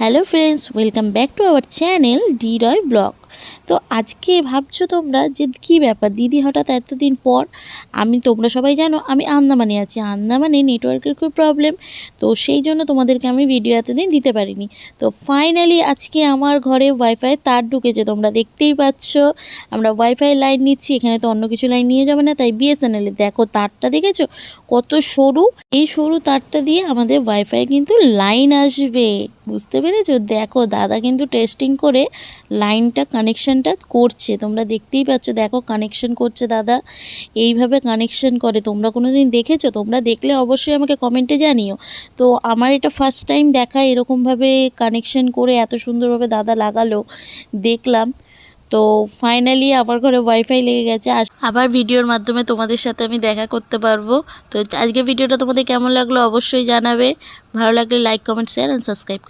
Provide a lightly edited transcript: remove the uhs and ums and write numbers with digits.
Hello friends, welcome back to our channel D Roy blog. তো আজকে ভাবছো তোমরা যে কী ব্যাপার দিদি হঠাৎ এতদিন পর। তোমরা সবাই জানো আমি আন্দামানে আছি। আন্দামানে নেটওয়ার্কের খুব প্রবলেম, তো সেই জন্য তোমাদেরকে আমি ভিডিও এতদিন দিতে পারিনি। তো ফাইনালি আজকে আমার ঘরে ওয়াইফাই তার ঢুকেছে, তোমরা দেখতেই পাচ্ছ। আমরা ওয়াইফাই লাইন নিচ্ছি, এখানে তো অন্য কিছু লাইন নিয়ে যাবে না, তাই বিএসএনএলের দেখো তারটা দেখেছো কত সরু। এই সরু তারটা দিয়ে আমাদের ওয়াইফাই কিন্তু লাইন আসবে, বুঝতে পেরেছো? দেখো দাদা কিন্তু টেস্টিং করে লাইনটা কানেকশানটা করছে, তোমরা দেখতেই পাচ্ছ। দেখো কানেকশন করছে দাদা, এইভাবে কানেকশন করে। তোমরা কোনো দিন দেখেছো? তোমরা দেখলে অবশ্যই আমাকে কমেন্টে জানিও। তো আমার এটা ফার্স্ট টাইম দেখা, এরকমভাবে কানেকশন করে এত সুন্দরভাবে দাদা লাগালো, দেখলাম। তো ফাইনালি আমার ঘরে ওয়াইফাই লেগে গেছে, আবার ভিডিওর মাধ্যমে তোমাদের সাথে আমি দেখা করতে পারবো। তো আজকে ভিডিওটা তোমাদের কেমন লাগলো অবশ্যই জানাবে। ভালো লাগলে like, comment, share and subscribe.